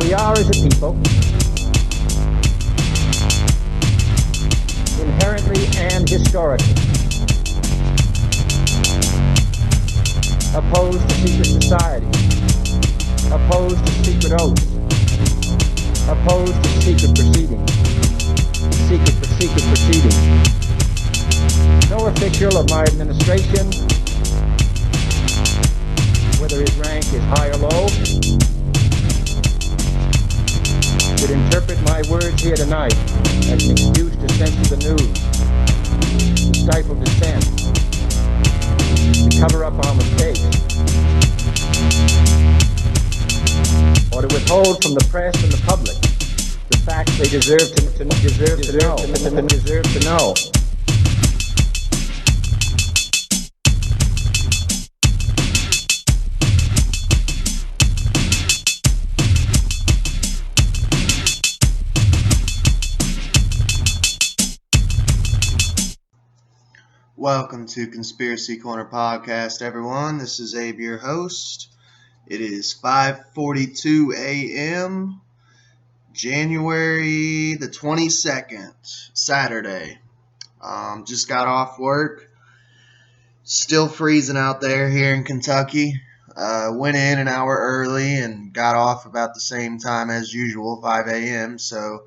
We are, as a people, inherently and historically opposed to secret society, opposed to secret oaths, opposed to secret proceedings, secret proceedings. No official of my administration, whether his rank is high or low, should interpret my words here tonight as an excuse to censor the news, to stifle dissent, to cover up our mistakes, or to withhold from the press and the public the facts they deserve to know. Welcome to Conspiracy Corner Podcast, everyone. This is Abe, your host. It is 5:42 a.m., January the 22nd, Saturday. Just got off work. Still freezing out there here in Kentucky. Went in an hour early and got off about the same time as usual, 5 a.m., so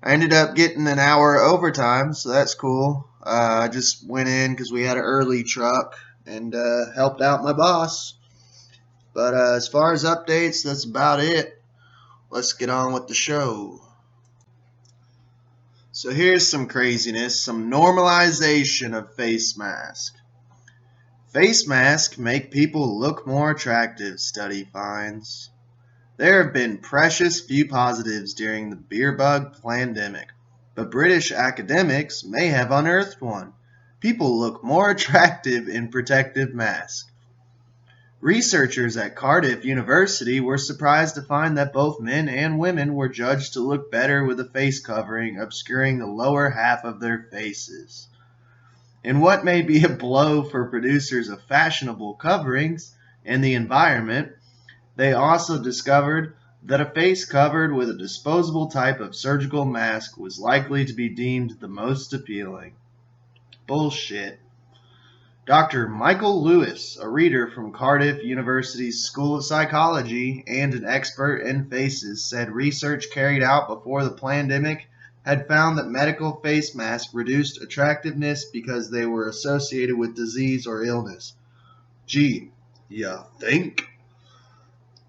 I ended up getting an hour overtime, so that's cool. I just went in because we had an early truck and helped out my boss. But as far as updates, that's about it. Let's get on with the show. So here's some craziness, some normalization of face mask. Face masks make people look more attractive, study finds. There have been precious few positives during the beer bug pandemic, but British academics may have unearthed one. People look more attractive in protective masks. Researchers at Cardiff University were surprised to find that both men and women were judged to look better with a face covering obscuring the lower half of their faces. In what may be a blow for producers of fashionable coverings and the environment, they also discovered that a face covered with a disposable type of surgical mask was likely to be deemed the most appealing. Bullshit. Dr. Michael Lewis, a reader from Cardiff University's School of Psychology and an expert in faces, said research carried out before the pandemic had found that medical face masks reduced attractiveness because they were associated with disease or illness. Gee, ya think?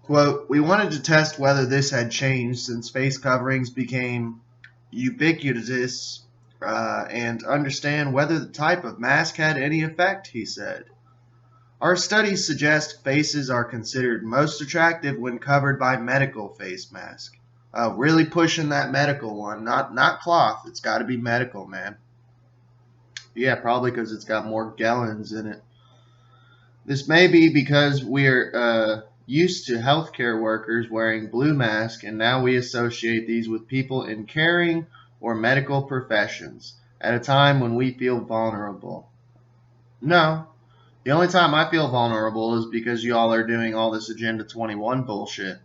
Quote, we wanted to test whether this had changed since face coverings became ubiquitous and understand whether the type of mask had any effect, he said. Our studies suggest faces are considered most attractive when covered by medical face mask. Really pushing that medical one, not cloth. It's got to be medical, man. Yeah, probably because it's got more gallons in it. This may be because we're used to healthcare workers wearing blue masks, and now we associate these with people in caring or medical professions at a time when we feel vulnerable. No, the only time I feel vulnerable is because y'all are doing all this Agenda 21 bullshit,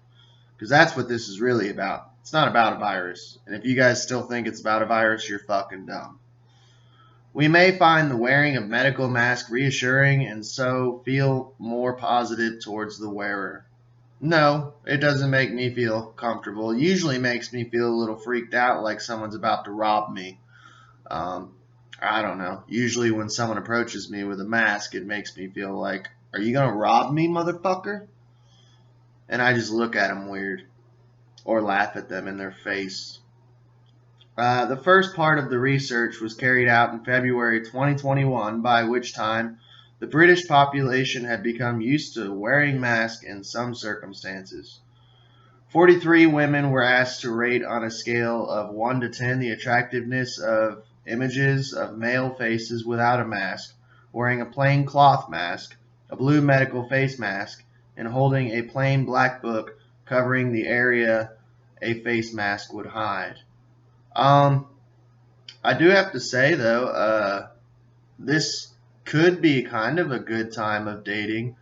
because that's what this is really about. It's not about a virus, and if you guys still think it's about a virus, you're fucking dumb. We may find the wearing of medical masks reassuring and so feel more positive towards the wearer. No, it doesn't make me feel comfortable. It usually makes me feel a little freaked out like someone's about to rob me. I don't know. Usually when someone approaches me with a mask, it makes me feel like, are you going to rob me, motherfucker? And I just look at them weird or laugh at them in their face. The first part of the research was carried out in February 2021, by which time the British population had become used to wearing masks in some circumstances. 43 women were asked to rate on a scale of 1 to 10 the attractiveness of images of male faces without a mask, wearing a plain cloth mask, a blue medical face mask, and holding a plain black book covering the area a face mask would hide. I do have to say, though, this could be kind of a good time of dating.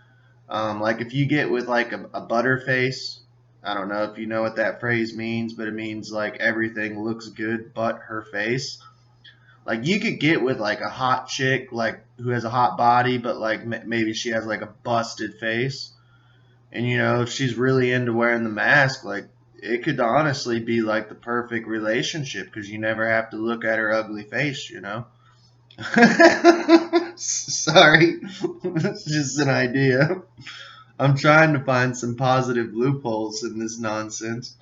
Like if you get with like a butterface I don't know if you know what that phrase means, but it means like everything looks good but her face. Like you could get with like a hot chick, like who has a hot body, but like maybe she has like a busted face. And you know, if she's really into wearing the mask, like it could honestly be like the perfect relationship because you never have to look at her ugly face, you know? Sorry, it's just an idea. I'm trying to find some positive loopholes in this nonsense.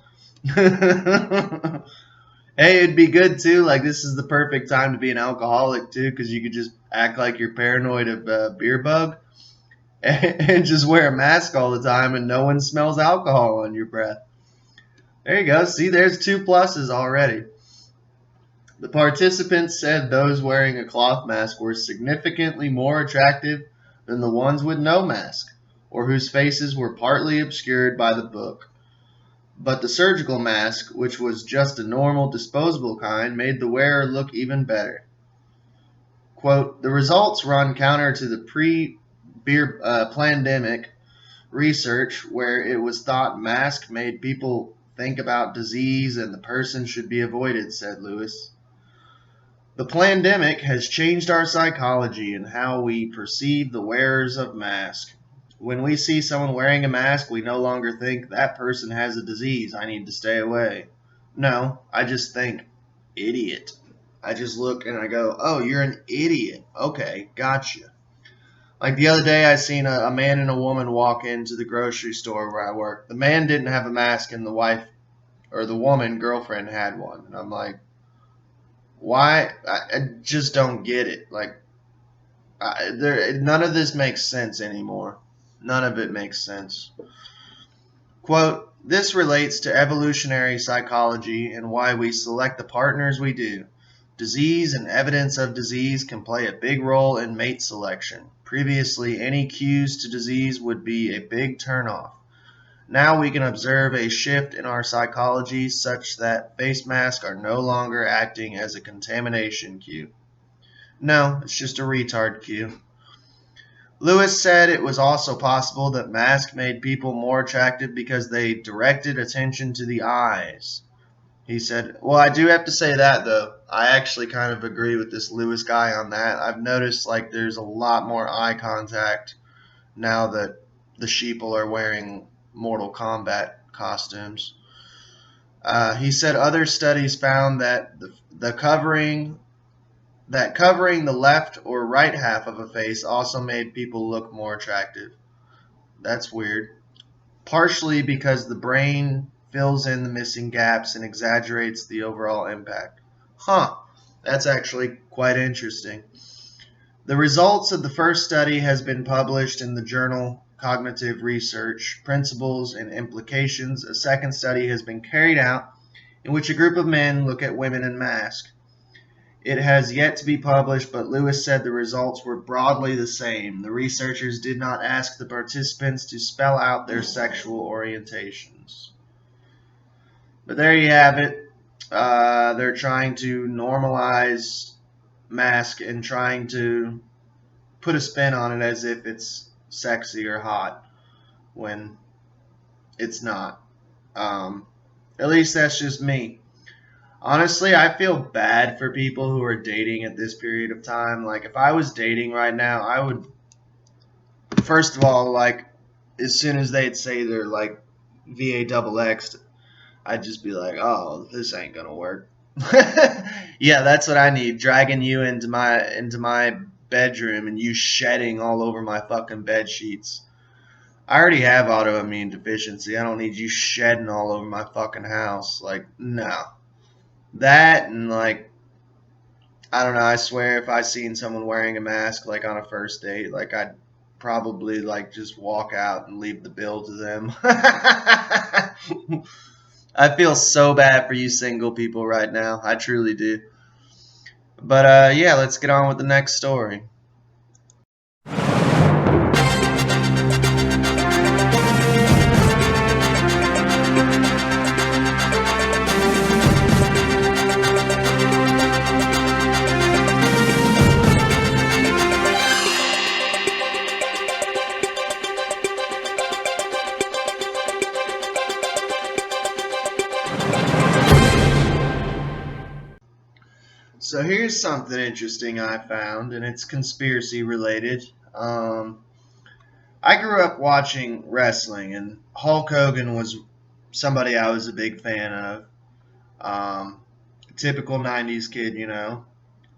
Hey, it'd be good too. Like this is the perfect time to be an alcoholic too, because you could just act like you're paranoid of beer bug and just wear a mask all the time, and no one smells alcohol on your breath. There you go. See, there's 2 pluses already. The participants said those wearing a cloth mask were significantly more attractive than the ones with no mask, or whose faces were partly obscured by the book. But the surgical mask, which was just a normal disposable kind, made the wearer look even better. Quote, the results run counter to the pre-pandemic research where it was thought mask made people think about disease and the person should be avoided, said Lewis. The pandemic has changed our psychology and how we perceive the wearers of masks. When we see someone wearing a mask, we no longer think that person has a disease. I need to stay away. No, I just think, idiot. I just look and I go, oh, you're an idiot. Okay, gotcha. Like the other day, I seen a man and a woman walk into the grocery store where I work. The man didn't have a mask and the wife, or the woman, girlfriend, had one. And I'm like, why? I just don't get it. Like, none of this makes sense anymore. None of it makes sense. Quote, this relates to evolutionary psychology and why we select the partners we do. Disease and evidence of disease can play a big role in mate selection. Previously, any cues to disease would be a big turnoff. Now we can observe a shift in our psychology such that face masks are no longer acting as a contamination cue. No, it's just a retard cue. Lewis said it was also possible that masks made people more attractive because they directed attention to the eyes. He said, well, I do have to say that, though. I actually kind of agree with this Lewis guy on that. I've noticed like there's a lot more eye contact now that the sheeple are wearing Mortal Kombat costumes. He said other studies found that covering the left or right half of a face also made people look more attractive. That's weird. Partially because the brain fills in the missing gaps and exaggerates the overall impact. That's actually quite interesting. The results of the first study has been published in the journal Cognitive Research, Principles and Implications. A second study has been carried out in which a group of men look at women in masks. It has yet to be published, but Lewis said the results were broadly the same. The researchers did not ask the participants to spell out their sexual orientations. But there you have it. They're trying to normalize mask and trying to put a spin on it as if it's sexy or hot when it's not. At least that's just me. Honestly, I feel bad for people who are dating at this period of time. Like, if I was dating right now, I would, first of all, like, as soon as they'd say they're, like, VAXX'd, I'd just be like, oh, this ain't gonna work. Yeah, that's what I need, dragging you into my bedroom and you shedding all over my fucking bed sheets. I already have autoimmune deficiency. I don't need you shedding all over my fucking house. Like, no. That and like, I don't know, I swear if I seen someone wearing a mask like on a first date, like I'd probably like just walk out and leave the bill to them. I feel so bad for you single people right now. I truly do. But yeah, let's get on with the next story. So here's something interesting I found, and it's conspiracy related. I grew up watching wrestling, and Hulk Hogan was somebody I was a big fan of. Um, Typical 90s kid, you know.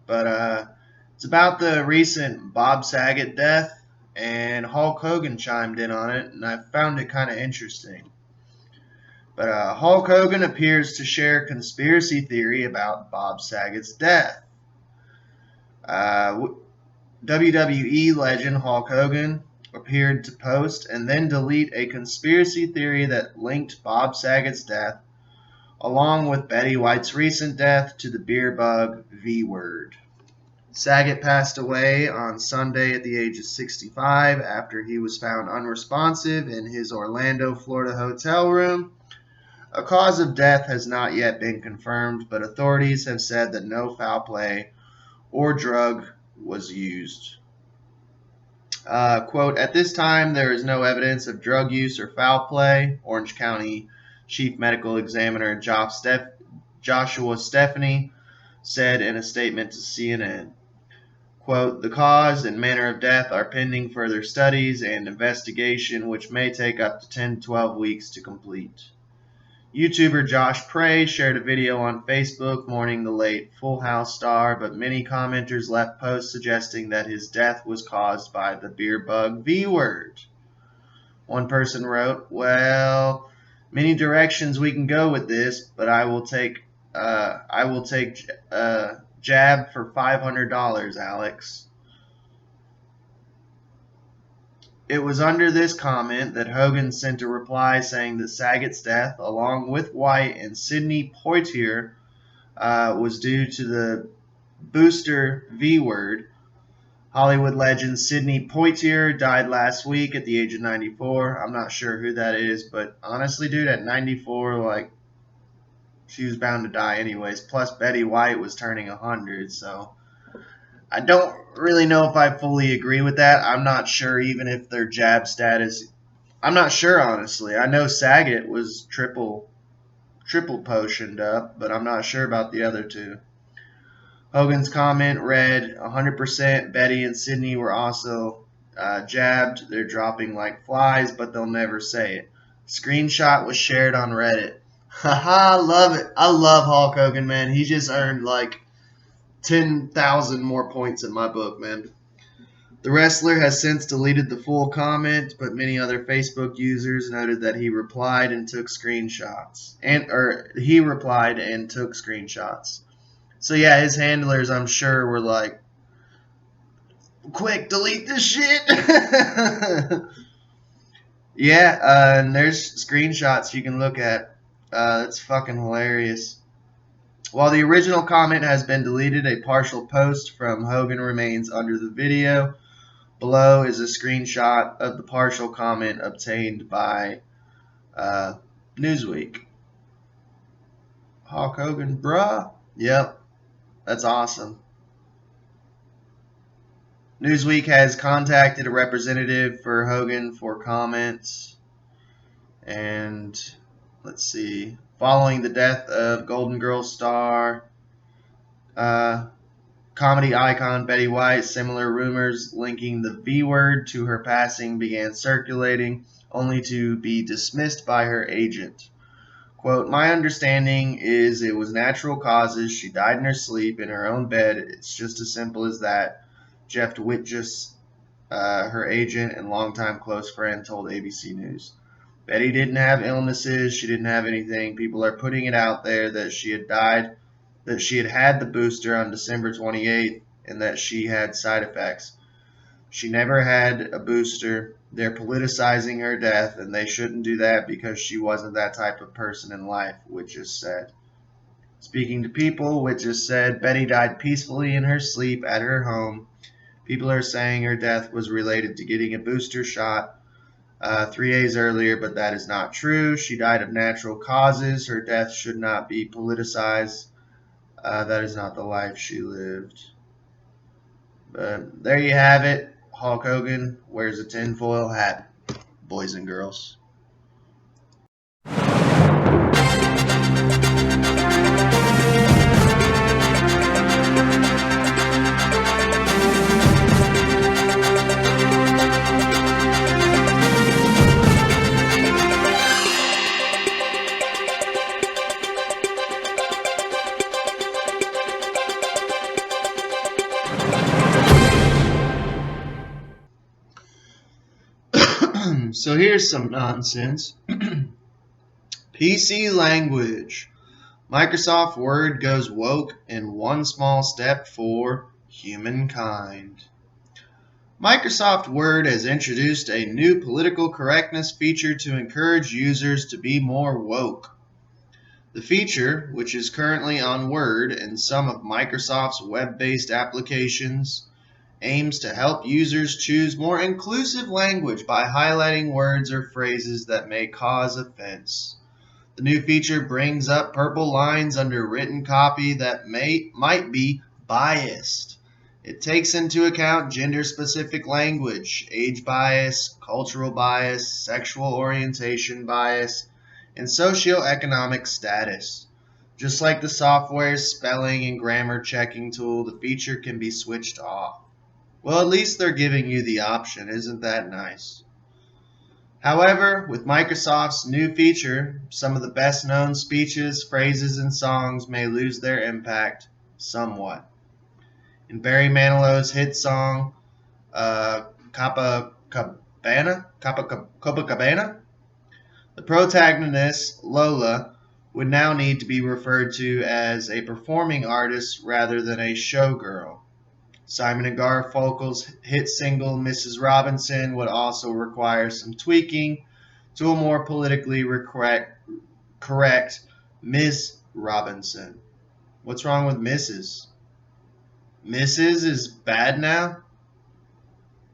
But it's about the recent Bob Saget death, and Hulk Hogan chimed in on it, and I found it kind of interesting. But Hulk Hogan appears to share conspiracy theory about Bob Saget's death. WWE legend Hulk Hogan appeared to post and then delete a conspiracy theory that linked Bob Saget's death, along with Betty White's recent death, to the beer bug V word. Saget passed away on Sunday at the age of 65 after he was found unresponsive in his Orlando, Florida hotel room. A cause of death has not yet been confirmed, but authorities have said that no foul play or drug was used. Quote, at this time, there is no evidence of drug use or foul play, Orange County Chief Medical Examiner Joshua Stephanie said in a statement to CNN. Quote, the cause and manner of death are pending further studies and investigation, which may take up to 10 to 12 weeks to complete. YouTuber Josh Prey shared a video on Facebook mourning the late Full House star, but many commenters left posts suggesting that his death was caused by the beer bug V word. One person wrote, well, many directions we can go with this, but I will take jab for $500, Alex. It was under this comment that Hogan sent a reply saying that Saget's death, along with White and Sidney Poitier, was due to the booster V word. Hollywood legend Sidney Poitier died last week at the age of 94. I'm not sure who that is, but honestly, dude, at 94, like, she was bound to die anyways. Plus, Betty White was turning 100, so I don't really know if I fully agree with that. I'm not sure even if their jab status. I'm not sure, honestly. I know Saget was triple potioned up, but I'm not sure about the other two. Hogan's comment read, 100% Betty and Sidney were also jabbed. They're dropping like flies, but they'll never say it. Screenshot was shared on Reddit. Haha, love it. I love Hulk Hogan, man. He just earned like 10,000 more points in my book, man. The wrestler has since deleted the full comment, but many other Facebook users noted that he replied and took screenshots. So yeah, his handlers, I'm sure, were like, quick, delete this shit. Yeah, and there's screenshots you can look at. That's fucking hilarious. While the original comment has been deleted, a partial post from Hogan remains under the video. Below is a screenshot of the partial comment obtained by Newsweek. Hulk Hogan, bruh. Yep, that's awesome. Newsweek has contacted a representative for Hogan for comments. And let's see. Following the death of Golden Girls star, comedy icon Betty White, similar rumors linking the V word to her passing began circulating, only to be dismissed by her agent. Quote, my understanding is it was natural causes. She died in her sleep in her own bed. It's just as simple as that. Jeff Whitjus, her agent and longtime close friend, told ABC News. Betty didn't have illnesses. She didn't have anything. People are putting it out there that she had died, that she had the booster on December 28th, and that she had side effects. She never had a booster. They're politicizing her death, and they shouldn't do that because she wasn't that type of person in life, Whitjus said. Speaking to People, Whitjus said, Betty died peacefully in her sleep at her home. People are saying her death was related to getting a booster shot 3 days earlier, but that is not true. She died of natural causes. Her death should not be politicized. That is not the life she lived. But there you have it. Hulk Hogan wears a tinfoil hat, boys and girls. So here's some nonsense. PC language. Microsoft Word goes woke in one small step for humankind. Microsoft Word has introduced a new political correctness feature to encourage users to be more woke. The feature, which is currently on Word and some of Microsoft's web-based applications, aims to help users choose more inclusive language by highlighting words or phrases that may cause offense. The new feature brings up purple lines under written copy that might be biased. It takes into account gender-specific language, age bias, cultural bias, sexual orientation bias, and socioeconomic status. Just like the software's spelling and grammar checking tool, the feature can be switched off. Well, at least they're giving you the option. Isn't that nice? However, with Microsoft's new feature, some of the best-known speeches, phrases, and songs may lose their impact somewhat. In Barry Manilow's hit song, Copacabana, the protagonist, Lola, would now need to be referred to as a performing artist rather than a showgirl. Simon & Garfunkel's hit single, Mrs. Robinson, would also require some tweaking to a more politically correct Ms. Robinson. What's wrong with Mrs.? Mrs. is bad now?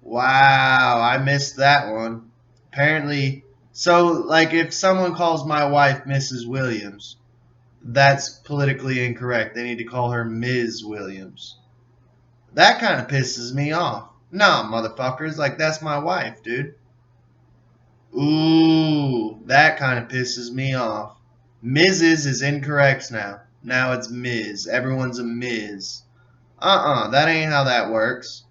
Wow, I missed that one. Apparently, so like if someone calls my wife Mrs. Williams, that's politically incorrect. They need to call her Ms. Williams. That kind of pisses me off. Nah, motherfuckers, like that's my wife, dude. Ooh, that kind of pisses me off. Mrs. is incorrect now. Now it's Ms. Everyone's a Ms. That ain't how that works.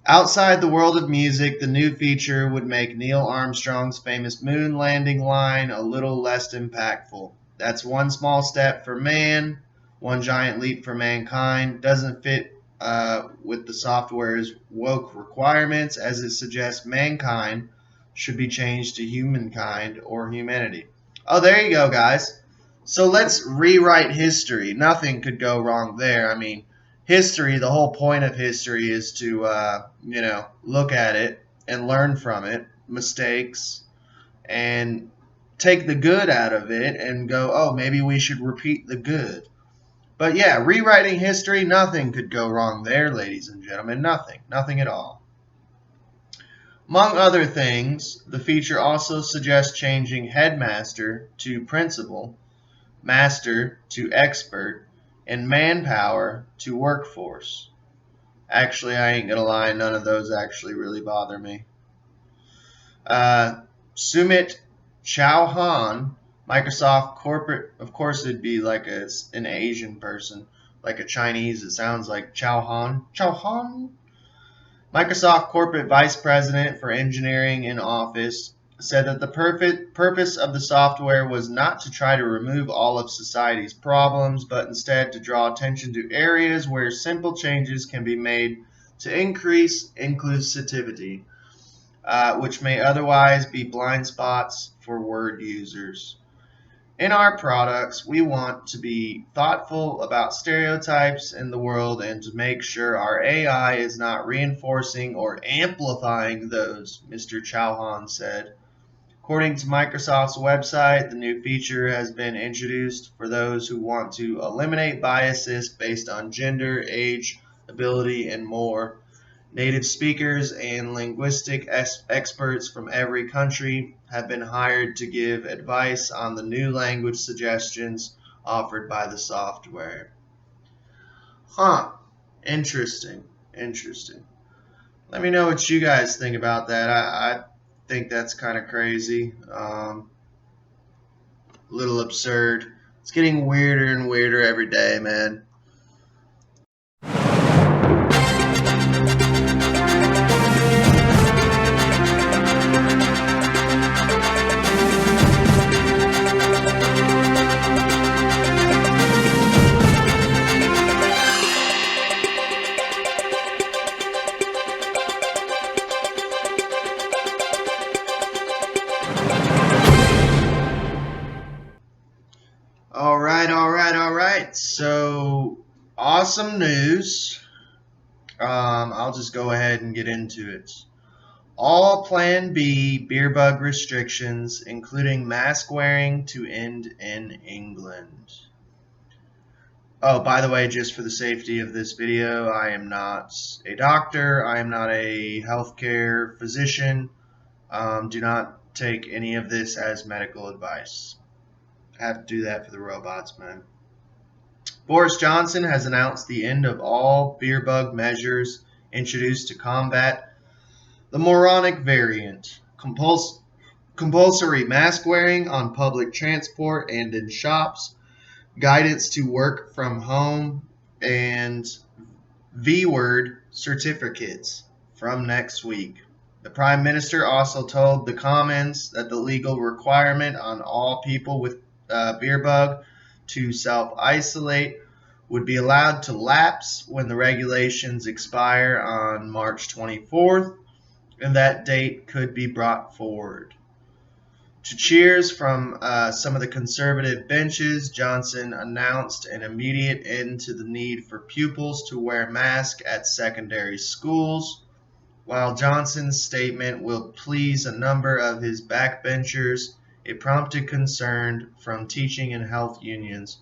Outside the world of music, the new feature would make Neil Armstrong's famous moon landing line a little less impactful. That's one small step for man, one giant leap for mankind. Doesn't fit with the software's woke requirements, as it suggests mankind should be changed to humankind or humanity. Oh, there you go, guys. So let's rewrite history. Nothing could go wrong there. I mean, history, the whole point of history is to, look at it and learn from it, mistakes, and take the good out of it and go, oh, maybe we should repeat the good. But yeah, rewriting history, nothing could go wrong there, ladies and gentlemen. Nothing at all. Among other things, the feature also suggests changing headmaster to principal, master to expert, and manpower to workforce. Actually, I ain't gonna lie, none of those actually really bother me. Sumit Chauhan, Microsoft corporate, of course it'd be like an Asian person, like a Chinese, it sounds like Chauhan. Microsoft corporate vice president for engineering in office said that the purpose of the software was not to try to remove all of society's problems, but instead to draw attention to areas where simple changes can be made to increase inclusivity, which may otherwise be blind spots for Word users. In our products, we want to be thoughtful about stereotypes in the world and to make sure our AI is not reinforcing or amplifying those, Mr. Chauhan said. According to Microsoft's website, the new feature has been introduced for those who want to eliminate biases based on gender, age, ability, and more. Native speakers and linguistic experts from every country have been hired to give advice on the new language suggestions offered by the software. Interesting. Let me know what you guys think about that. I think that's kind of crazy. A little absurd. It's getting weirder and weirder every day, man. All right. So, awesome news. I'll just go ahead and get into it. All Plan B beer bug restrictions, including mask wearing, to end in England. Oh, by the way, just for the safety of this video, I am not a doctor. I am not a healthcare physician. Do not take any of this as medical advice. I have to do that for the robots, man. Boris Johnson has announced the end of all beer bug measures introduced to combat the moronic variant. Compulsory mask wearing on public transport and in shops, guidance to work from home, and V-word certificates from next week. The Prime Minister also told the Commons that the legal requirement on all people with beer bug to self-isolate would be allowed to lapse when the regulations expire on March 24th, and that date could be brought forward. To cheers from some of the conservative benches, Johnson announced an immediate end to the need for pupils to wear masks at secondary schools. While Johnson's statement will please a number of his backbenchers, it prompted concern from teaching and health unions.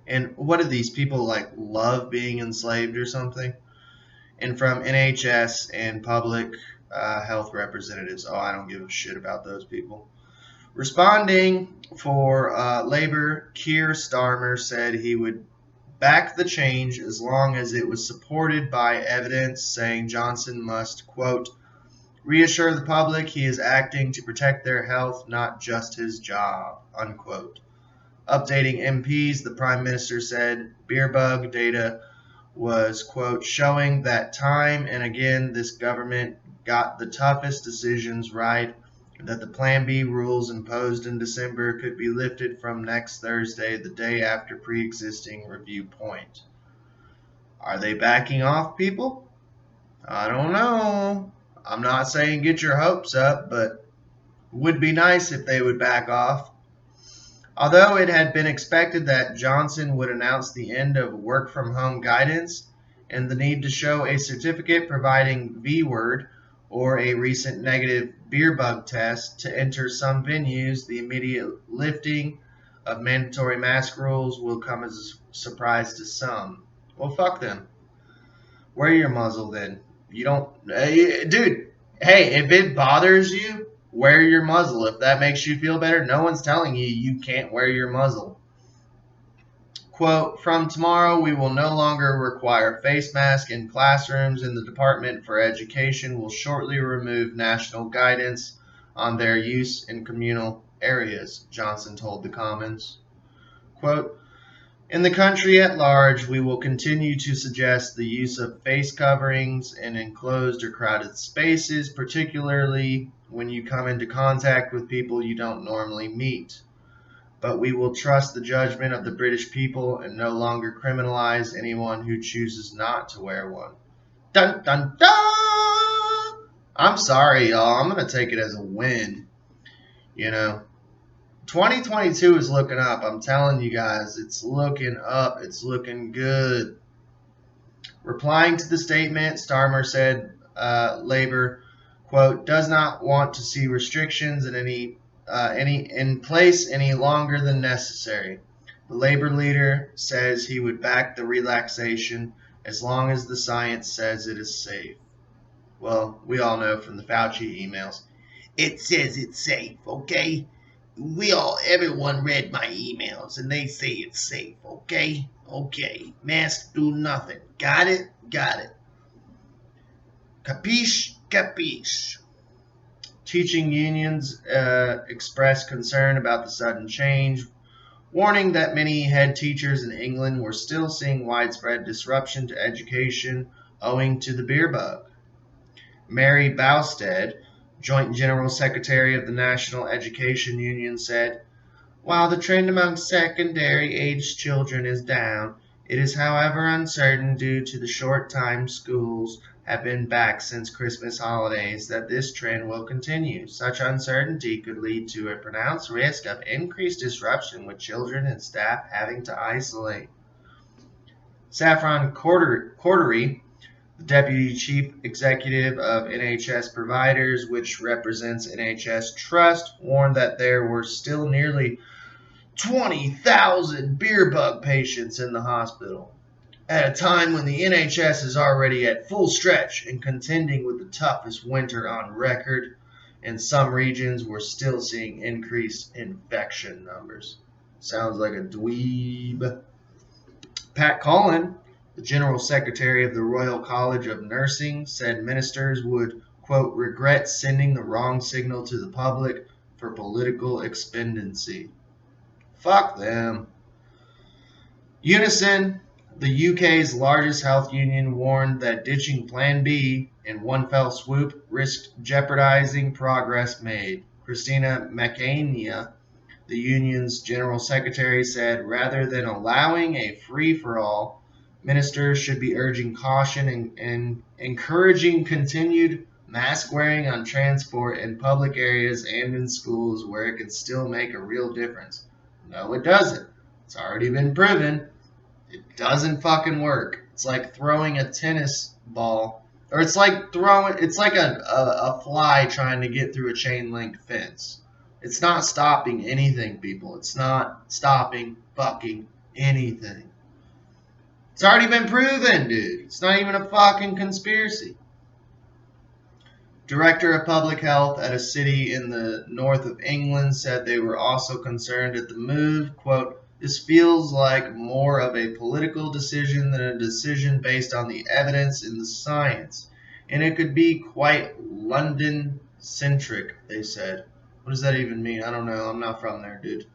And what do these people like love being enslaved or something? And from NHS and public health representatives. Oh, I don't give a shit about those people. Responding for Labour, Keir Starmer said he would back the change as long as it was supported by evidence, saying Johnson must, quote, reassure the public he is acting to protect their health, not just his job, unquote. Updating MPs, the Prime Minister said beer bug data was, quote, showing that time and again this government got the toughest decisions right, that the Plan B rules imposed in December could be lifted from next Thursday, the day after pre-existing review point. Are they backing off, people? I don't know. I'm not saying get your hopes up, but it would be nice if they would back off. Although it had been expected that Johnson would announce the end of work from home guidance and the need to show a certificate providing V-word or a recent negative beer bug test to enter some venues, the immediate lifting of mandatory mask rules will come as a surprise to some. Well, fuck them. Wear your muzzle then. You don't, dude. Hey, if it bothers you, wear your muzzle. If that makes you feel better, no one's telling you you can't wear your muzzle. Quote, from tomorrow we will no longer require face masks in classrooms, and the Department for Education will shortly remove national guidance on their use in communal areas, Johnson told the Commons. Quote, in the country at large, we will continue to suggest the use of face coverings in enclosed or crowded spaces, particularly when you come into contact with people you don't normally meet. But we will trust the judgment of the British people and no longer criminalize anyone who chooses not to wear one. Dun dun dun! I'm sorry, y'all. I'm going to take it as a win. You know, 2022 is looking up. I'm telling you guys, it's looking up. It's looking good. Replying to the statement, Starmer said Labour, quote, does not want to see restrictions in place any longer than necessary. The Labour leader says he would back the relaxation as long as the science says it is safe. Well, we all know from the Fauci emails, it says it's safe, okay? Everyone read my emails and they say it's safe, okay? Okay, masks do nothing. Got it? Got it. Capiche? Capiche. Teaching unions expressed concern about the sudden change, warning that many head teachers in England were still seeing widespread disruption to education owing to the beer bug. Mary Bowstead, Joint General Secretary of the National Education Union, said, while the trend among secondary-aged children is down, it is however uncertain due to the short time schools have been back since Christmas holidays that this trend will continue. Such uncertainty could lead to a pronounced risk of increased disruption with children and staff having to isolate. Saffron Cordery, the Deputy Chief Executive of NHS Providers, which represents NHS Trust, warned that there were still nearly 20,000 beer bug patients in the hospital, at a time when the NHS is already at full stretch and contending with the toughest winter on record. In some regions, we're still seeing increased infection numbers. Sounds like a dweeb. Pat Cullen, the General Secretary of the Royal College of Nursing, said ministers would, quote, regret sending the wrong signal to the public for political expediency. Fuck them. Unison, the UK's largest health union, warned that ditching Plan B in one fell swoop risked jeopardizing progress made. Christina McAnea, the union's general secretary, said rather than allowing a free-for-all, ministers should be urging caution and encouraging continued mask wearing on transport in public areas and in schools where it can still make a real difference. No, it doesn't. It's already been proven. It doesn't fucking work. It's like throwing a tennis ball, or it's like a fly trying to get through a chain link fence. It's not stopping anything, people. It's not stopping fucking anything. It's already been proven, dude. It's not even a fucking conspiracy. Director of Public Health at a city in the north of England said they were also concerned at the move. Quote, this feels like more of a political decision than a decision based on the evidence in the science. And it could be quite London-centric, they said. What does that even mean? I don't know. I'm not from there, dude.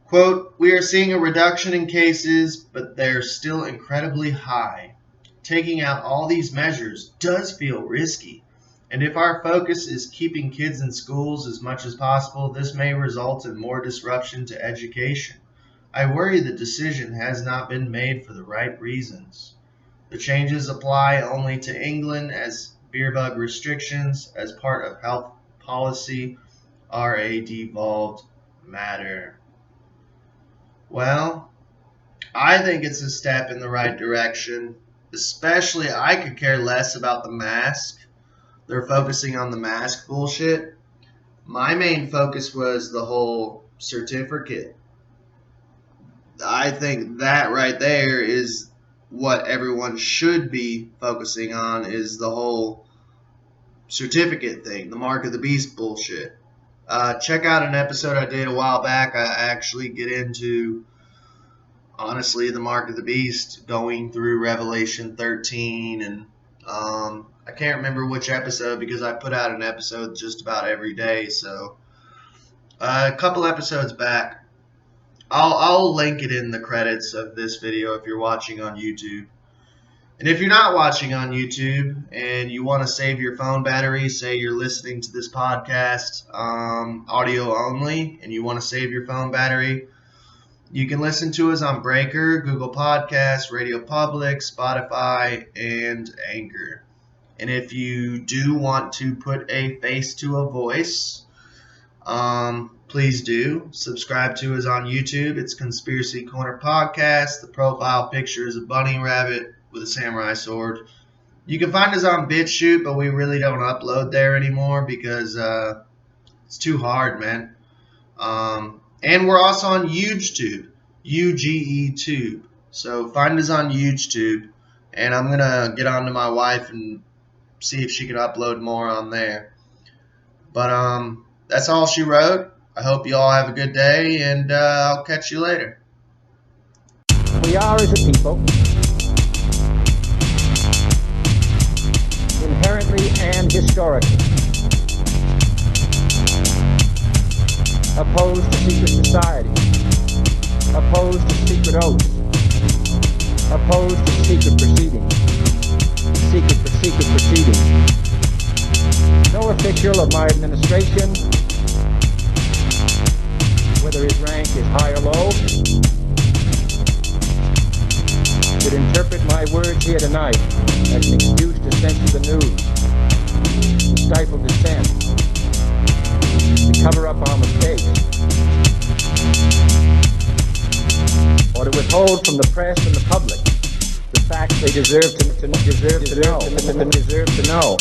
Quote, we are seeing a reduction in cases, but they're still incredibly high. Taking out all these measures does feel risky. And if our focus is keeping kids in schools as much as possible, this may result in more disruption to education. I worry the decision has not been made for the right reasons. The changes apply only to England as beer bug restrictions as part of health policy are a devolved matter. Well, I think it's a step in the right direction. Especially, I could care less about the mask. They're focusing on the mask bullshit. My main focus was the whole certificate. I think that right there is what everyone should be focusing on, is the whole certificate thing, the mark of the beast bullshit. Check out an episode I did a while back. I actually get into, honestly, the mark of the beast, going through Revelation 13, and I can't remember which episode because I put out an episode just about every day. So a couple episodes back, I'll link it in the credits of this video if you're watching on YouTube. And if you're not watching on YouTube and you want to save your phone battery, say you're listening to this podcast audio only and you want to save your phone battery, you can listen to us on Breaker, Google Podcasts, Radio Public, Spotify, and Anchor. And if you do want to put a face to a voice, please do. Subscribe to us on YouTube. It's Conspiracy Corner Podcast. The profile picture is a bunny rabbit with a samurai sword. You can find us on BitChute, but we really don't upload there anymore because it's too hard, man. And we're also on YouTube, UGE-tube. So find us on YouTube, and I'm going to get on to my wife and see if she can upload more on there. But that's all she wrote. I hope you all have a good day, and I'll catch you later. We are, as a people, inherently and historically opposed to secret society, opposed to secret oaths, opposed to secret proceedings, secret proceedings. No official of my administration, whether his rank is high or low, should interpret my words here tonight as an excuse to censor the news, to stifle dissent, to cover up our mistakes, or to withhold from the press and the public the facts they deserve to know.